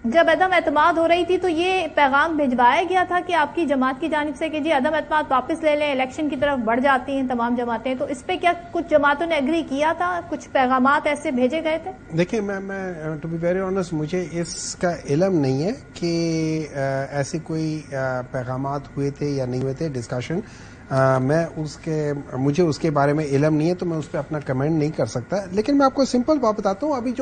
جب عدم اعتماد ہو رہی تھی تو یہ پیغام بھجوایا گیا تھا کہ آپ کی جماعت کی جانب سے کہ جی عدم اعتماد واپس لے لیں، الیکشن کی طرف بڑھ جاتی ہیں تمام جماعتیں، تو اس پہ کیا کچھ جماعتوں نے ایگری کیا تھا، کچھ پیغامات ایسے بھیجے گئے تھے؟ دیکھیں میں ٹو بی ویری آنیسٹ مجھے اس کا علم نہیں ہے کہ ایسے کوئی پیغامات ہوئے تھے یا نہیں ہوئے تھے ڈسکشن. مجھے اس کے بارے میں علم نہیں ہے تو میں اس پہ اپنا کمنٹ نہیں کر سکتا. لیکن میں آپ کو سمپل بات بتاتا ہوں. ابھی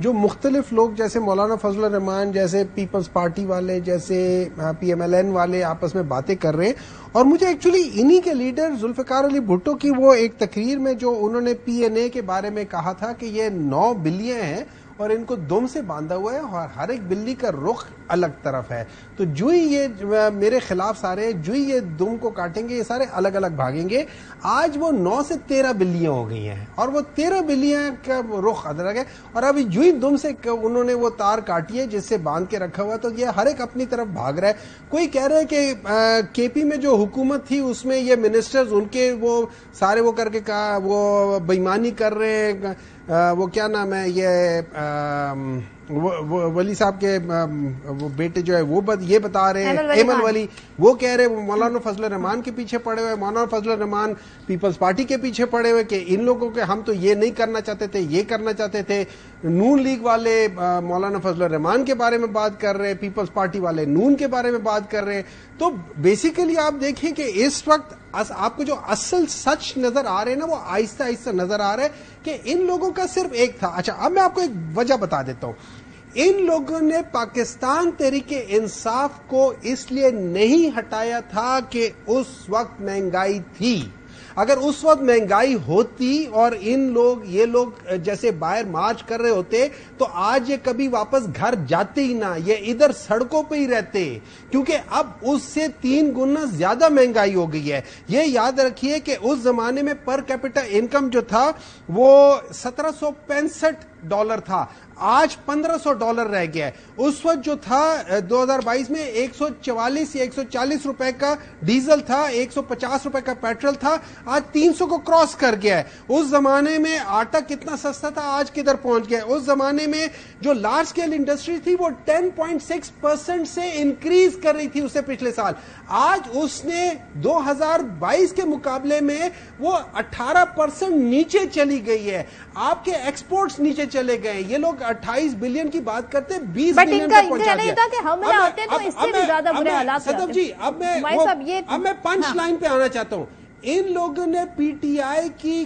جو مختلف لوگ جیسے مولانا فضل الرحمان جیسے پیپلز پارٹی والے جیسے پی ایم ایل این والے آپس میں باتیں کر رہے ہیں، اور مجھے ایکچولی انہی کے لیڈر ذوالفقار علی بھٹو کی وہ ایک تقریر میں جو انہوں نے پی این اے کے بارے میں کہا تھا کہ یہ 9 بلیاں ہیں اور ان کو دم سے باندھا ہوا ہے اور ہر ایک بلی کا رخ الگ طرف ہے، تو جو ہی یہ میرے خلاف سارے جو ہی یہ دم کو کاٹیں گے یہ سارے الگ الگ بھاگیں گے. آج وہ 9 سے 13 بلیاں ہو گئی ہیں اور وہ 13 بلیاں کا رخ الگ ہے، اور ابھی جو ہی دم سے انہوں نے وہ تار کاٹی ہے جس سے باندھ کے رکھا ہوا ہے، تو یہ ہر ایک اپنی طرف بھاگ رہا ہے. کوئی کہہ رہا ہے کہ کے پی میں جو حکومت تھی اس میں یہ منسٹرز ان کے وہ سارے وہ کر کے کہا وہ بےایمانی کر رہے ہیں، وہ کیا نام ہے یہ ولی صاحب کے وہ بیٹے جو ہے وہ یہ بتا رہے ہیں ایمن ولی، وہ کہہ رہے ہیں مولانا فضل الرحمان کے پیچھے پڑے ہوئے، مولانا فضل الرحمان پیپلز پارٹی کے پیچھے پڑے ہوئے کہ ان لوگوں کے ہم تو یہ نہیں کرنا چاہتے تھے، یہ کرنا چاہتے تھے. نون لیگ والے مولانا فضل الرحمان کے بارے میں بات کر رہے ہیں، پیپلز پارٹی والے نون کے بارے میں بات کر رہے ہیں. تو بیسیکلی آپ دیکھیں کہ اس وقت آپ کو جو اصل سچ نظر آ رہے ہیں نا وہ آہستہ آہستہ نظر آ رہا ہے کہ ان لوگوں کا صرف ایک تھا. اچھا اب میں آپ کو ایک وجہ بتا دیتا ہوں. ان لوگوں نے پاکستان تحریک انصاف کو اس لیے نہیں ہٹایا تھا کہ اس وقت مہنگائی تھی. اگر اس وقت مہنگائی ہوتی اور یہ لوگ جیسے باہر مارچ کر رہے ہوتے تو آج یہ کبھی واپس گھر جاتے ہی نہ، یہ ادھر سڑکوں پہ ہی رہتے، کیونکہ اب اس سے 3 گنا زیادہ مہنگائی ہو گئی ہے. یہ یاد رکھیے کہ اس زمانے میں پر کیپٹا انکم جو تھا وہ $1765 تھا، آج $1500 رہ گیا ہے. اس وقت جو تھا 2022 میں 144 یا 140 روپے کا ڈیزل تھا، 150 روپے کا پیٹرول تھا، آج 300 کو کراس کر گیا ہے. اس زمانے میں آٹا کتنا سستا تھا، آج کدھر پہنچ گیا ہے. اس زمانے میں جو لارج سکیل انڈسٹری تھی وہ 10.6% سے انکریز کر رہی تھی اسے پچھلے سال، آج اس نے 2022 کے مقابلے میں وہ 18% نیچے چلی گئی ہے. آپ کے ایکسپورٹس نیچے چلے گئے. یہ لوگ 28 بلین کی بات کرتے 20 بلین تک پہنچا دیا. صدف جی اب میں پنچ لائن پہ آنا چاہتا ہوں. ان لوگوں نے پی ٹی آئی کی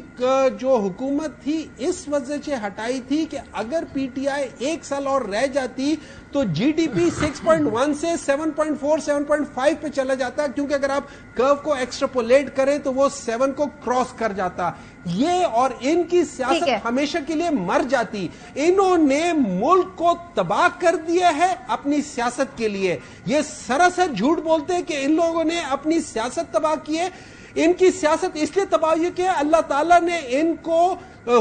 جو حکومت تھی اس وجہ سے ہٹائی تھی کہ اگر پی ٹی آئی 1 سال اور رہ جاتی تو جی ڈی پی 6.1 سے 7.4 7.5 پہ چلا جاتا، کیونکہ اگر آپ کرو کو ایکسٹراپولیٹ کریں تو وہ 7 کو کراس کر جاتا. یہ اور ان کی سیاست ہمیشہ کے لیے مر جاتی. انہوں نے ملک کو تباہ کر دیا ہے اپنی سیاست کے لیے. یہ سراسر جھوٹ بولتے ہیں کہ ان لوگوں نے اپنی سیاست تباہ کی ہے. ان کی سیاست اس لیے تباہ ہوئی کہ اللہ تعالیٰ نے ان کو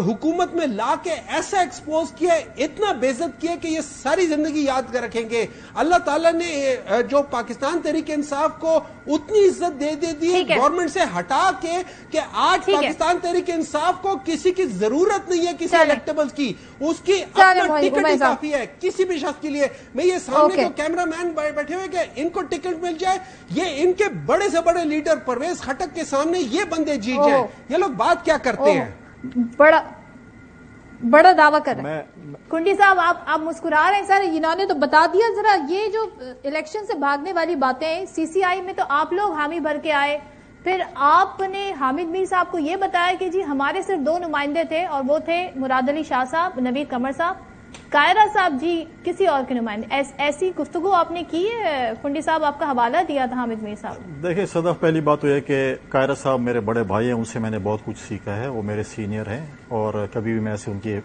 حکومت میں لا کے ایسا ایکسپوز کیا، اتنا بے عزت کیا کہ یہ ساری زندگی یاد کر رکھیں گے. اللہ تعالیٰ نے جو پاکستان تحریک انصاف کو اتنی عزت دے دی گورنمنٹ سے ہٹا کے کہ آج پاکستان تحریک انصاف کو کسی کی ضرورت نہیں ہے کسی الیکٹیبلز کی، اس کی اپنا ٹکٹ ہی کافی ہے کسی بھی شخص کے لیے. میں یہ سامنے جو کیمرہ مین بیٹھے ہوئے کہ ان کو ٹکٹ مل جائے، یہ ان کے بڑے سے بڑے لیڈر پرویز خٹک کے سامنے یہ بندے جیت جائیں. یہ لوگ بات کیا کرتے ہیں، بڑا دعویٰ کر رہے ہیں. کنڈی صاحب آپ مسکرا رہے ہیں سر، انہوں نے تو بتا دیا. ذرا یہ جو الیکشن سے بھاگنے والی باتیں، سی سی آئی میں تو آپ لوگ حامی بھر کے آئے، پھر آپ نے حامد میر صاحب کو یہ بتایا کہ جی ہمارے صرف 2 نمائندے تھے اور وہ تھے مراد علی شاہ صاحب، نوید قمر صاحب، قاہرہ صاحب جی کسی اور کے نمائندے. ایسی گفتگو آپ نے کی ہے؟ کنڈی صاحب آپ کا حوالہ دیا تھا حامد میر صاحب. دیکھیں صدف، پہلی بات تو یہ کہ قاہرہ صاحب میرے بڑے بھائی ہیں، ان سے میں نے بہت کچھ سیکھا ہے. وہ میرے سینئر ہیں اور کبھی بھی میں ایسے ان کے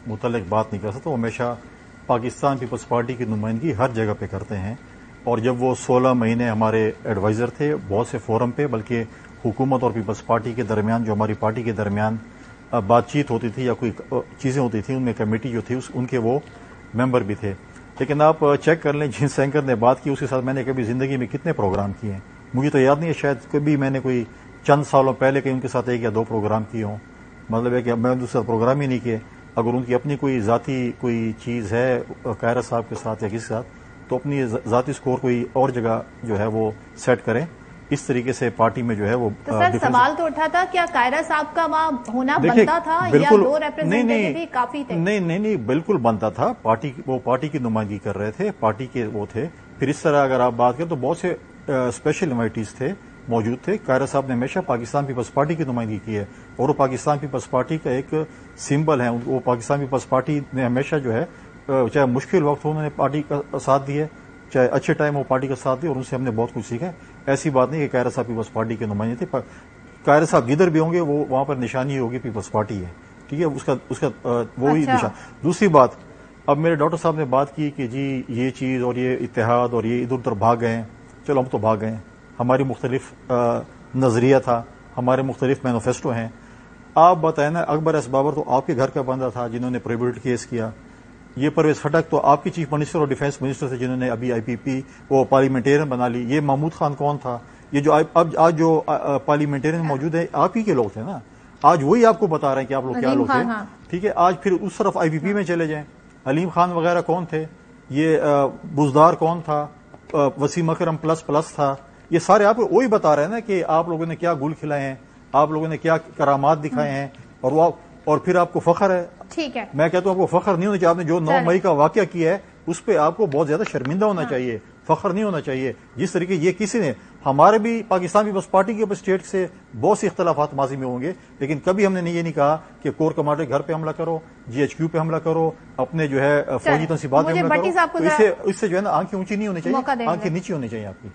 متعلق بات نہیں کر سکتا. وہ ہمیشہ پاکستان پیپلز پارٹی کی نمائندگی ہر جگہ پہ کرتے ہیں، اور جب وہ 16 مہینے ہمارے ایڈوائزر تھے بہت سے فورم پہ، بلکہ حکومت اور پیپلز پارٹی کے درمیان جو ہماری پارٹی کے درمیان بات چیت ہوتی تھی یا کوئی چیزیں ہوتی تھیں، ان میں کمیٹی جو تھی ان کے وہ ممبر بھی تھے. لیکن آپ چیک کر لیں جن اینکر نے بات کی اس کے ساتھ میں نے کبھی زندگی میں کتنے پروگرام کیے ہیں مجھے تو یاد نہیں ہے. شاید کبھی میں نے کوئی چند سالوں پہلے کہیں ان کے ساتھ 1 یا 2 پروگرام کیے ہوں. مطلب ہے کہ میں دوسرا پروگرام ہی نہیں کیے. اگر ان کی اپنی کوئی ذاتی کوئی چیز ہے قاہرہ صاحب کے ساتھ یا کسی کے ساتھ تو اپنی ذاتی سکور کوئی اور جگہ جو ہے وہ سیٹ کریں. اس طریقے سے پارٹی میں جو ہے وہ تو سر سوال تو اٹھا تھا کیا قاہرہ صاحب کا وہاں ہونا بنتا تھا یا 2 ریپرزینٹیٹیو کافی تھے؟ نہیں بالکل بنتا تھا. وہ پارٹی کی نمائندگی کر رہے تھے, پارٹی کے وہ تھے. پھر اس طرح اگر آپ بات کریں تو بہت سے اسپیشل انوائٹیز تھے موجود تھے. قاہرہ صاحب نے ہمیشہ پاکستان پیپلز پارٹی کی نمائندگی کی ہے اور وہ پاکستان پیپلز پارٹی کا ایک سمبل ہے. وہ پاکستان پیپلز پارٹی نے ہمیشہ جو ہے چاہے مشکل وقت ہو انہوں نے پارٹی کا ساتھ دیا, چاہے اچھے ٹائم وہ پارٹی کا ساتھ دیا اور ان سے ہم نے بہت کچھ سیکھا ہے. ایسی بات نہیں کہ قاہرہ صاحب پیپلز پارٹی کے نمائندے تھے. قاہرہ صاحب جدھر بھی ہوں گے وہ وہاں پر نشانی ہوگی پیپلز پارٹی ہے, ٹھیک ہے, اس کا وہی نشان. دوسری بات, اب میرے ڈاکٹر صاحب نے بات کی کہ جی یہ چیز اور یہ اتحاد اور یہ ادھر ادھر بھاگ گئے ہیں. چلو ہم تو بھاگ گئے ہیں, ہماری مختلف نظریہ تھا, ہمارے مختلف مینیفیسٹو ہیں. آپ بتائیں نا, اکبر ایس بابر تو آپ کے گھر کا بندہ تھا جنہوں نے پروہیبٹڈ کیس کیا. یہ پرویز خٹک تو آپ کی چیف منسٹر اور ڈیفینس منسٹر تھے جنہوں نے ابھی IPP وہ پارلیمنٹیرین بنا لی. یہ محمود خان کون تھا؟ یہ جو آج جو پارلیمنٹیرین موجود ہیں آپ ہی کے لوگ تھے نا. آج وہی آپ کو بتا رہے ہیں کہ آپ لوگ کیا لوگ تھے, ٹھیک ہے. آج پھر اس طرف IPP میں چلے جائیں, علیم خان وغیرہ کون تھے, یہ بزدار کون تھا, وسیم اکرم پلس تھا. یہ سارے آپ وہی بتا رہے ہیں نا کہ آپ لوگوں نے کیا گل کھلائے ہیں, آپ لوگوں نے کیا کرامات دکھائے ہیں. اور پھر آپ کو فخر ہے. ٹھیک ہے, میں کہتا ہوں آپ کو فخر نہیں ہونا چاہیے. آپ نے جو 9 مئی کا واقعہ کیا ہے اس پہ آپ کو بہت زیادہ شرمندہ ہونا چاہیے, فخر نہیں ہونا چاہیے. جس طریقے یہ کسی نے ہمارے بھی پاکستان پیپلز پارٹی کے اسٹیٹ سے بہت سے اختلافات ماضی میں ہوں گے, لیکن کبھی ہم نے یہ نہیں کہا کہ کور کمانڈر کے گھر پہ حملہ کرو, GHQ پہ حملہ کرو, اپنے جو ہے فوجی تنصیبات پہ حملہ کرو. اس سے جو ہے نا آنکھیں اونچی نہیں ہونی چاہیے, آنکھیں نیچی ہونی چاہیے آپ کی.